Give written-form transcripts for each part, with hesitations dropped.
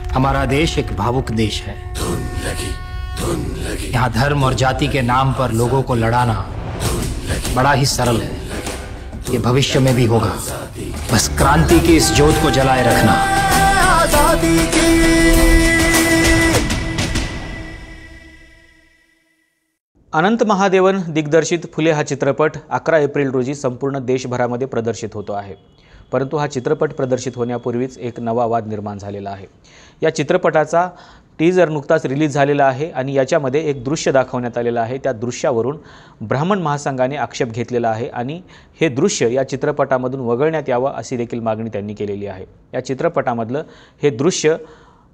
हमारा देश एक भावुक देश है। यहाँ धर्म और जाति के नाम पर लोगों को लड़ाना बड़ा ही सरल है। ये भविष्य में भी होगा। बस क्रांति की इस ज्योत को जलाए रखना। अनंत महादेवन दिग्दर्शित फुले हा चित्रपट 11 एप्रिल रोजी संपूर्ण देशभरामध्ये प्रदर्शित होतो आहे। परंतु हा चित्रपट प्रदर्शित होण्यापूर्वीच एक नवा वाद निर्माण झालेला आहे। या चित्रपटाचा टीजर नुकताच रिलीज झालेला आहे आणि याच्यामध्ये एक दृश्य दाखवण्यात आलेलं आहे। त्या दृश्यावरून ब्राह्मण महासंघाने आक्षेप घेतलेला आहे आणि हे दृश्य या चित्रपटामधून वगळण्यात यावं अशी देखील मागणी त्यांनी केलेली आहे। या चित्रपटामधलं हे दृश्य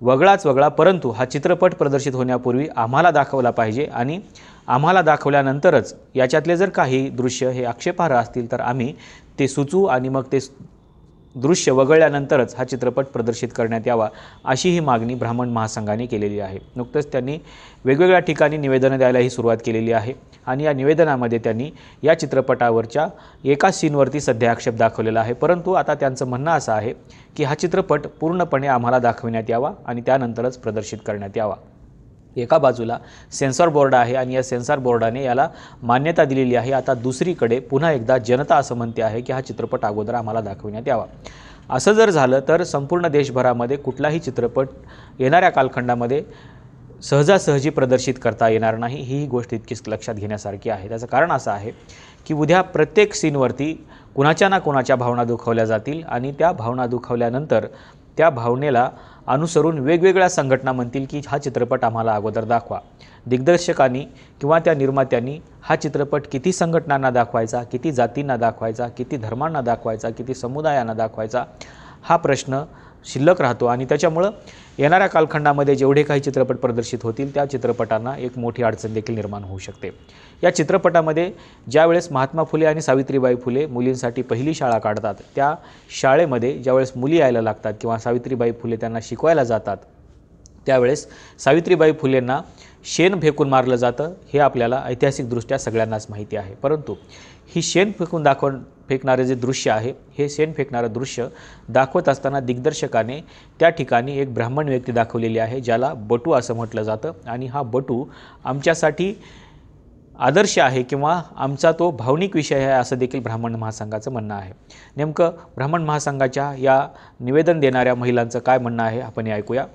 वगळाच वगळा, परंतु हा चित्रपट प्रदर्शित होण्यापूर्वी आम्हाला दाखवला पाहिजे आणि आम्हाला दाखवल्यानंतरच याच्यातले जर काही दृश्य हे आक्षेपार्ह असतील तर आम्ही ते सुचवू आणि मग ते दृश्य वगळल्यानंतरच हा चित्रपट प्रदर्शित करण्यात यावा अशी ही मागणी ब्राह्मण महासंघाने केलेली आहे। नुकतंच त्यांनी वेगवेगळ्या ठिकाणी निवेदनं द्यायलाही सुरुवात केलेली आहे आणि या निवेदनामध्ये त्यांनी या चित्रपटावरच्या एका सीनवरती सध्या आक्षेप दाखवलेला आहे। परंतु आता त्यांचं म्हणणं असं आहे की हा चित्रपट पूर्णपणे आम्हाला दाखवण्यात यावा आणि त्यानंतरच प्रदर्शित करण्यात यावा। एका बाजूला सेन्सॉर बोर्ड आहे आणि या सेन्सॉर बोर्डाने याला मान्यता दिलेली आहे। आता दुसरीकडे पुन्हा एकदा जनता असं म्हणते आहे की हा चित्रपट अगोदर आम्हाला दाखवण्यात यावा। असं जर झालं तर संपूर्ण देशभरामध्ये कुठलाही चित्रपट येणाऱ्या कालखंडामध्ये सहजासहजी प्रदर्शित करता येणार नाही। ही गोष्ट इतकीच लक्षात घेण्यासारखी आहे। त्याचं कारण असं आहे की उद्या प्रत्येक सीनवरती कुणाच्या ना कुणाच्या भावना दुखावल्या जातील आणि त्या भावना दुखावल्यानंतर त्या भावनेला अनुसरून वेगवेगळ्या संघटना म्हणतील की हा चित्रपट आम्हाला अगोदर दाखवा। दिग्दर्शकांनी किंवा त्या निर्मात्यांनी हा चित्रपट किती संघटनांना दाखवायचा, किती जातींना दाखवायचा, किती धर्मांना दाखवायचा, किती समुदायांना दाखवायचा, हा प्रश्न शिल्लक राहतो आणि त्याच्यामुळं येणाऱ्या कालखंडामध्ये जेवढे काही चित्रपट प्रदर्शित होतील त्या चित्रपटांना एक मोठी अडचण देखील निर्माण होऊ शकते। या चित्रपटामध्ये ज्यावेळेस महात्मा फुले आणि सावित्रीबाई फुले मुलींसाठी पहिली शाळा काढतात, त्या शाळेमध्ये ज्यावेळेस मुली यायला लागतात किंवा सावित्रीबाई फुले त्यांना शिकवायला जातात त्यावेळेस सावित्रीबाई फुलेंना शेण फेकून मारलं जातं। हे आपल्याला ऐतिहासिकदृष्ट्या सगळ्यांनाच माहिती आहे। परंतु ही शेण फेकणारे जे दृश्य आहे, हे शेण फेकणारं दृश्य दाखवत असताना दिग्दर्शकाने त्या ठिकाणी एक ब्राह्मण व्यक्ती दाखवलेली आहे ज्याला बटू असं म्हटलं जातं आणि हा बटू आमच्यासाठी आदर्श आहे किंवा आमचा तो भावनिक विषय आहे असं देखील ब्राह्मण महासंघाचं म्हणणं आहे। नेमकं ब्राह्मण महासंघाच्या या निवेदन देणाऱ्या महिलांचं काय म्हणणं आहे आपण ऐकूया।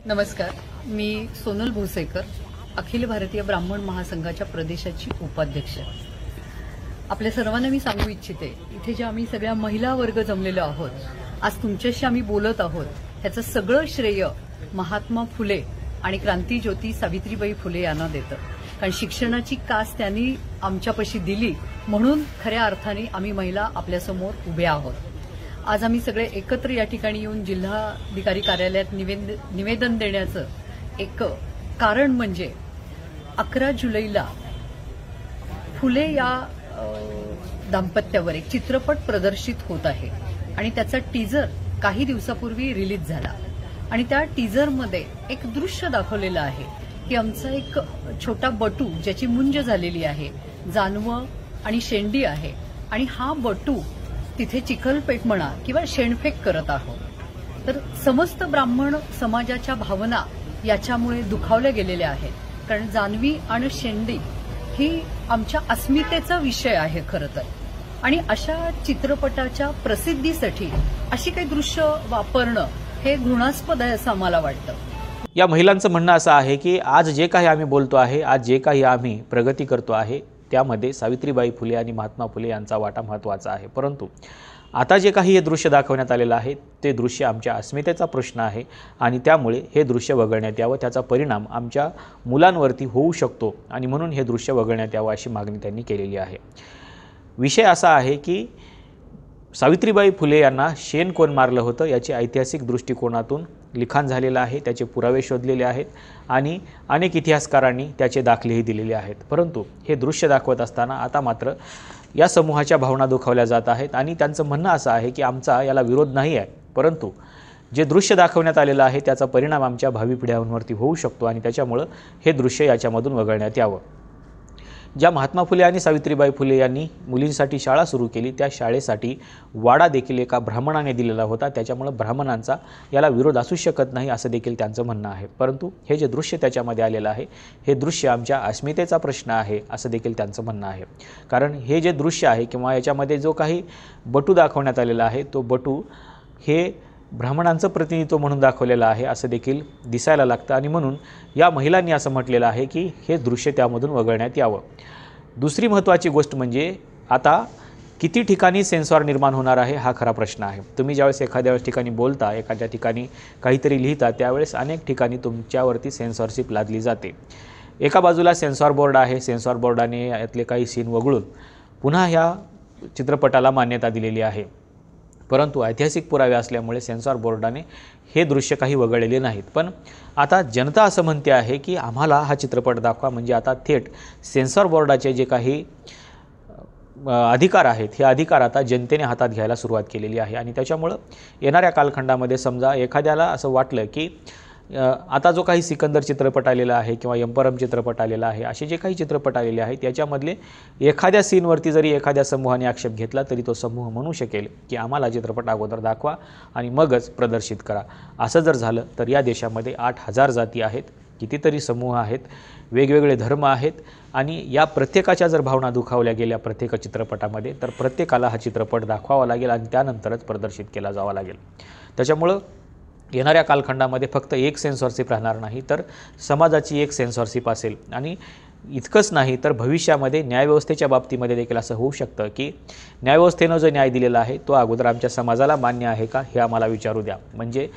नमस्कार, मी सोनल भोसेकर, अखिल भारतीय ब्राह्मण महासंघाच्या प्रदेशाची उपाध्यक्ष। आपल्या सर्वांना मी सांगू इच्छिते, इथे जे आम्ही सगळ्या महिला वर्ग जमलेलो आहोत, आज तुमच्याशी आम्ही बोलत आहोत, ह्याचं सगळं श्रेय महात्मा फुले आणि क्रांतीज्योती सावित्रीबाई फुले यांना देतं। कारण शिक्षणाची कास त्यांनी आमच्यापाशी दिली म्हणून खऱ्या अर्थाने आम्ही महिला आपल्यासमोर उभ्या आहोत। आज आम्ही सगळे एकत्र या ठिकाणी येऊन जिल्हाधिकारी कार्यालयात निवेदन देण्याचं एक कारण म्हणजे 11 जुलैला फुले या दाम्पत्यावर एक चित्रपट प्रदर्शित होत आहे आणि त्याचा टीजर काही दिवसापूर्वी रिलीज झाला आणि त्या टीजरमध्ये एक दृश्य दाखवलेलं आहे की आमचा एक छोटा बटू ज्याची मुंज झालेली आहे, जानवं आणि शेंडी आहे आणि हा बटू तिथे चिखलपेट म्हणा किंवा शेणफेक करत आहोत। तर समस्त ब्राह्मण समाजाच्या भावना याच्यामुळे दुखावल्या गेलेल्या आहेत। कारण जानवी आणि शेंडी ही आमच्या अस्मितेचा विषय आहे खरं तर, आणि अशा चित्रपटाच्या प्रसिद्धीसाठी अशी काही दृश्य वापरणं हे घृणास्पद आहे असं आम्हाला वाटतं। या महिलांचं म्हणणं असं आहे की आज जे काही आम्ही बोलतो आहे, आज जे काही आम्ही प्रगती करतो आहे त्यामध्ये सावित्रीबाई फुले आणि महात्मा फुले यांचा वाटा महत्त्वाचा आहे। परंतु आता जे काही हे दृश्य दाखवण्यात आलेलं आहे ते दृश्य आमच्या अस्मितेचा प्रश्न आहे आणि त्यामुळे हे दृश्य वगळण्यात यावं, त्याचा परिणाम आमच्या मुलांवरती होऊ शकतो आणि म्हणून हे दृश्य वगळण्यात यावं अशी मागणी त्यांनी केलेली आहे। विषय असा आहे की सावित्रीबाई फुले यांना शेण कोण मारलं होतं याची ऐतिहासिक दृष्टिकोनातून लिखाण झालेलं आहे, त्याचे पुरावे शोधलेले आहेत आणि अनेक इतिहासकारांनी त्याचे दाखलेही दिलेले आहेत। परंतु हे दृश्य दाखवत असताना आता मात्र या समूहाच्या भावना दुखावल्या जात आहेत आणि त्यांचं म्हणणं असं आहे की आमचा याला विरोध नाही आहे, परंतु जे दृश्य दाखवण्यात आलेलं आहे त्याचा परिणाम आमच्या भावी पिढ्यांवरती होऊ शकतो आणि त्याच्यामुळं हे दृश्य याच्यामधून वगळण्यात यावं। ज्या महात्मा फुले आणि सावित्रीबाई फुले यांनी मुलींसाठी शाळा सुरू केली त्या शाळेसाठी वाडा देखील एका ब्राह्मणाने दिलेला होता, त्याच्यामुळे ब्राह्मणांचा याला विरोध असू शकत नाही असं देखील त्यांचं म्हणणं आहे। परंतु हे जे दृश्य त्याच्यामध्ये आलेलं आहे हे दृश्य आमच्या अस्मितेचा प्रश्न आहे असं देखील त्यांचं म्हणणं आहे। कारण हे जे दृश्य आहे किंवा याच्यामध्ये जो काही बटू दाखवण्यात आलेला आहे तो बटू हे ब्राह्मणांचं प्रतिनिधित्व म्हणून दाखवलेलं आहे असं देखील दिसायला लागतं आणि म्हणून या महिलांनी असं म्हटलेलं आहे की हे दृश्य त्यामधून वगळण्यात यावं। दुसरी महत्त्वाची गोष्ट म्हणजे आता किती ठिकाणी सेन्सॉर निर्माण होणार आहे हा खरा प्रश्न आहे। तुम्ही ज्यावेळेस एखाद्या ठिकाणी बोलता, एखाद्या ठिकाणी काहीतरी लिहिता, त्यावेळेस अनेक ठिकाणी तुमच्यावरती सेन्सॉरशिप लादली जाते। एका बाजूला सेन्सॉर बोर्ड आहे, सेन्सॉर बोर्डाने यातले काही सीन वगळून पुन्हा ह्या चित्रपटाला मान्यता दिलेली आहे, परंतु ऐतिहासिक पुरावे असल्यामुळे सेन्सॉर बोर्डाने हे दृश्य काही वगळलेले नाहीत। पण आता जनता असं म्हणते आहे की आम्हाला हा चित्रपट दाखवा, म्हणजे आता थेट सेन्सॉर बोर्डाचे जे काही अधिकार आहेत हे अधिकार आता जनतेने हातात घ्यायला सुरुवात केलेली आहे आणि त्याच्यामुळं येणाऱ्या कालखंडामध्ये समजा एखाद्याला असं वाटलं की आता जो काही सिकंदर चित्रपट आलेला आहे किंवा यंपरम चित्रपट आलेला आहे, असे जे काही चित्रपट आलेले आहेत याच्यामधले एखाद्या सीनवरती जरी एखाद्या समूहाने आक्षेप घेतला तरी तो समूह म्हणू शकेल की आम्हाला चित्रपट अगोदर दाखवा आणि मगच प्रदर्शित करा। असं जर झालं तर या देशामध्ये 8,000 जाती आहेत, कितीतरी समूह आहेत, वेगवेगळे धर्म आहेत आणि या प्रत्येकाच्या जर भावना दुखावल्या गेल्या प्रत्येक चित्रपटामध्ये तर प्रत्येकाला हा चित्रपट दाखवावा लागेल आणि त्यानंतरच प्रदर्शित केला जावा लागेल। त्याच्यामुळं येणाऱ्या कालखंडामध्ये फक्त एक सेन्सॉरशिप राहणार नाही तर समाजाची एक सेन्सॉरशिप असेल आणि इतकंच नाही तर भविष्यामध्ये न्यायव्यवस्थेच्या बाबतीमध्ये देखील असं होऊ शकतं की न्यायव्यवस्थेनं जो न्याय दिलेला आहे तो अगोदर आमच्या समाजाला मान्य आहे का हे आम्हाला विचारू द्या। म्हणजे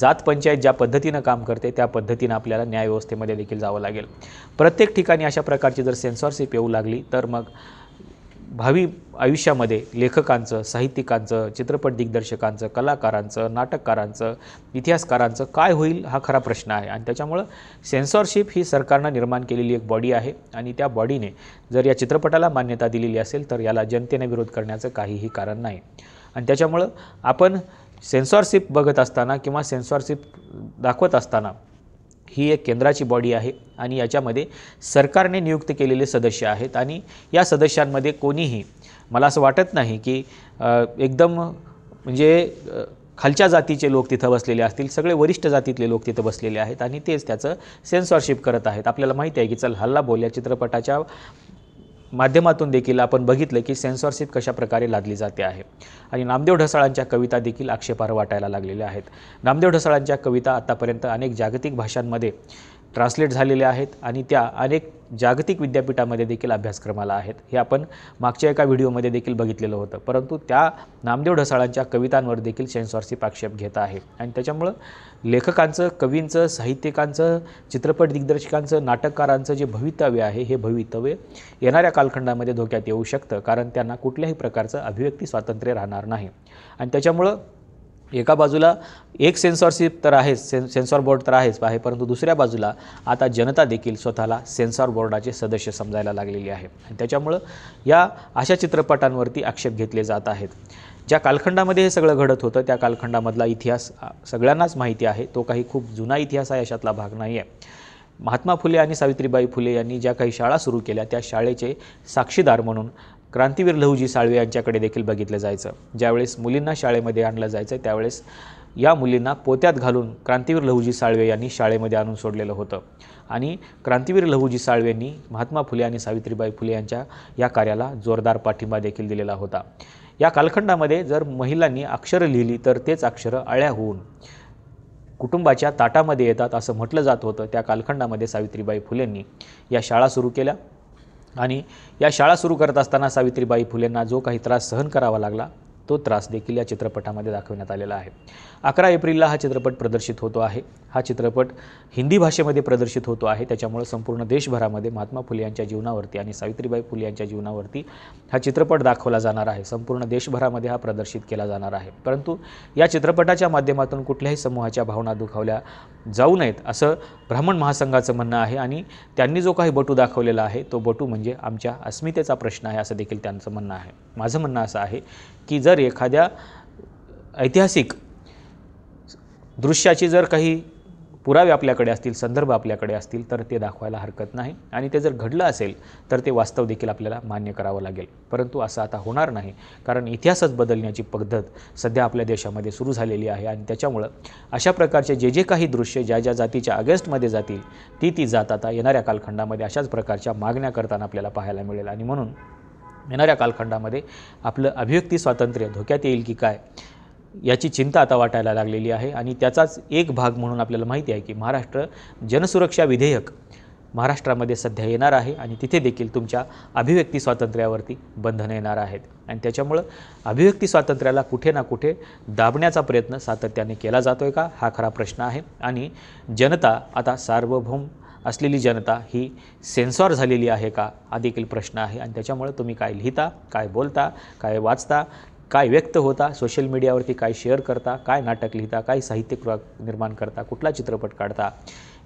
जात पंचायत ज्या पद्धतीनं काम करते त्या पद्धतीनं आपल्याला न्यायव्यवस्थेमध्ये देखील जावं लागेल। प्रत्येक ठिकाणी अशा प्रकारची जर सेन्सॉरशिप येऊ लागली तर मग भावी आयुष्यामध्ये लेखकांचं, साहित्यिकांचं, चित्रपट दिग्दर्शकांचं, कलाकारांचं, नाटककारांचं, इतिहासकारांचं काय होईल हा खरा प्रश्न आहे। आणि त्याच्यामुळं सेन्सॉरशिप ही सरकारनं निर्माण केलेली एक बॉडी आहे आणि त्या बॉडीने जर या चित्रपटाला मान्यता दिलेली असेल तर याला जनतेने विरोध करण्याचं काहीही कारण नाही। आणि त्याच्यामुळं आपण सेन्सॉरशिप बघत असताना किंवा सेन्सॉरशिप दाखवत असताना ही एक केंद्राची बॉडी आहे आणि याच्यामध्ये सरकारने नियुक्त केलेले सदस्य आहेत आणि या सदस्यांमध्ये कोणीही मला असं वाटत नाही की एकदम म्हणजे खालच्या जातीचे लोक तिथं बसलेले असतील, सगळे वरिष्ठ जातीतले लोक तिथं बसलेले आहेत आणि तेच त्याचं सेन्सॉरशिप करत आहेत। आपल्याला माहिती आहे की चल हल्ला बोल या चित्रपटाच्या माध्यमातून देखील आपण बघितलं की सेन्सॉरशिप कशा प्रकारे लादली जाते आहे आणि नामदेव ढसाळांच्या कविता देखील आक्षेपार्ह वाटायला लागलेल्या आहेत। नामदेव ढसाळांच्या कविता आतापर्यंत अनेक जागतिक भाषांमध्ये ट्रान्सलेट झालेल्या आहेत आणि त्या अनेक जागतिक विद्यापीठामध्ये देखील अभ्यासक्रमाला आहेत। हे आपण मागच्या एका व्हिडिओमध्ये देखील बघितलेलं होतं, परंतु त्या नामदेव ढसाळांच्या कवितांवर देखील सेन्सॉरशिप आक्षेप घेत आहे आणि त्याच्यामुळं लेखकांचं, कवींचं, साहित्यिकांचं, चित्रपट दिग्दर्शकांचं, नाटककारांचं जे भवितव्य आहे हे भवितव्य येणाऱ्या कालखंडामध्ये धोक्यात येऊ शकतं, कारण त्यांना कुठल्याही प्रकारचं अभिव्यक्ती स्वातंत्र्य राहणार नाही। आणि त्याच्यामुळं एका बाजूला एक सेन्सॉरशिप तर आहेच, सेन्सॉर बोर्ड तर आहेच आहे, परंतु दुसऱ्या बाजूला आता जनता देखील स्वतःला सेन्सॉर बोर्डाचे सदस्य समजायला लागलेली आहे आणि त्याच्यामुळं या अशा चित्रपटांवरती आक्षेप घेतले जात आहेत। ज्या कालखंडामध्ये हे सगळं घडत होतं त्या कालखंडामधला इतिहास सगळ्यांनाच माहिती आहे, तो काही खूप जुना इतिहास आहे अशातला भाग नाही आहे। महात्मा फुले आणि सावित्रीबाई फुले यांनी ज्या काही शाळा सुरू केल्या त्या शाळेचे साक्षीदार म्हणून क्रांतीवीर लहुजी साळवे यांच्याकडे देखील बघितलं जायचं। ज्यावेळेस मुलींना शाळेमध्ये आणलं जायचं त्यावेळेस या मुलींना पोत्यात घालून क्रांतीवीर लहुजी साळवे यांनी शाळेमध्ये आणून सोडलेलं होतं आणि क्रांतीवीर लहुजी साळवेंनी महात्मा फुले आणि सावित्रीबाई फुले यांच्या या कार्याला जोरदार पाठिंबा देखील दिलेला होता। या कालखंडामध्ये जर महिलांनी अक्षरं लिहिली तर तेच अक्षरं अळ्या होऊन कुटुंबाच्या ताटामध्ये येतात असं म्हटलं जात होतं। त्या कालखंडामध्ये सावित्रीबाई फुलेंनी या शाळा सुरू केल्या आणि या शाळा सुरू करत असताना सावित्रीबाई फुलेंना जो काही त्रास सहन करावा लागला तो त्रास देखील या चित्रपटामध्ये दाखवण्यात आलेला आहे। 11 एप्रिलला हा चित्रपट प्रदर्शित होतो आहे। हा चित्रपट हिंदी भाषेमध्ये प्रदर्शित होतो आहे, त्याच्यामुळे संपूर्ण देशभरामध्ये महात्मा फुले यांच्या जीवनावरती आणि सावित्रीबाई फुले यांच्या जीवनावरती हा चित्रपट दाखवला जाणार आहे। संपूर्ण देशभरामध्ये हा प्रदर्शित केला जाणार आहे, परंतु या चित्रपटाच्या माध्यमातून कुठल्याही समूहाच्या भावना दुखावल्या जाऊ नयेत असं ब्राह्मण महासंघाचं म्हणणं आहे आणि त्यांनी जो काही बटू दाखवलेला आहे तो बटू म्हणजे आमच्या अस्मितेचा प्रश्न आहे असं देखील त्यांचं म्हणणं आहे। माझं म्हणणं असं आहे की जर एखाद्या ऐतिहासिक दृश्याची जर काही पुरावे आपल्याकडे असतील, संदर्भ आपल्याकडे असतील तर ते दाखवायला हरकत नाही आणि ते जर घडलं असेल तर ते वास्तव देखील आपल्याला मान्य करावं लागेल. परंतु असं आता होणार नाही, कारण इतिहासच बदलण्याची पद्धत सध्या आपल्या देशामध्ये सुरू झालेली आहे आणि त्याच्यामुळं अशा प्रकारचे जे काही दृश्य ज्या ज्यातीच्या अगेन्स्टमध्ये जातील ती जात आता येणाऱ्या कालखंडामध्ये अशाच प्रकारच्या मागण्या करताना आपल्याला पाहायला मिळेल. आणि म्हणून येणाऱ्या कालखंडामध्ये आपलं अभिव्यक्ती स्वातंत्र्य धोक्यात येईल की काय याची चिंता आता वाटायला लागलेली आहे. आणि त्याचाच एक भाग म्हणून आपल्याला माहिती आहे की महाराष्ट्र जनसुरक्षा विधेयक महाराष्ट्रामध्ये सध्या येणार आहे आणि तिथे देखील तुमच्या अभिव्यक्ती स्वातंत्र्यावरती बंधनं येणार आहेत. आणि त्याच्यामुळं अभिव्यक्ती स्वातंत्र्याला कुठे ना कुठे दाबण्याचा प्रयत्न सातत्याने केला जातो आहे का, हा खरा प्रश्न आहे. आणि जनता आता सार्वभौम असलेली जनता ही सेन्सॉर झालेली आहे का, हा देखील प्रश्न आहे. आणि त्याच्यामुळे तुम्ही काय लिहिता, काय बोलता, काय वाचता, काय व्यक्त होता, सोशल मीडियावरती काय शेअर करता, काय नाटक लिहिता, काय साहित्य निर्माण करता, कुठला चित्रपट काढता,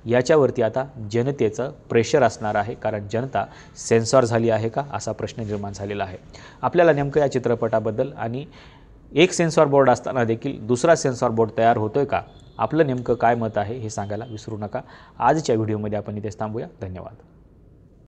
याच्यावरती आता जनतेचं प्रेशर असणार आहे. कारण जनता सेन्सॉर झाली आहे का, असा प्रश्न निर्माण झालेला आहे. आपल्याला नेमकं या चित्रपटाबद्दल आणि एक सेन्सॉर बोर्ड असताना देखील दुसरा सेन्सॉर बोर्ड तयार होतोय का, आपलं नेमकं काय मत आहे हे सांगायला विसरू नका. आजच्या व्हिडिओमध्ये आपण इथेच थांबूया. धन्यवाद.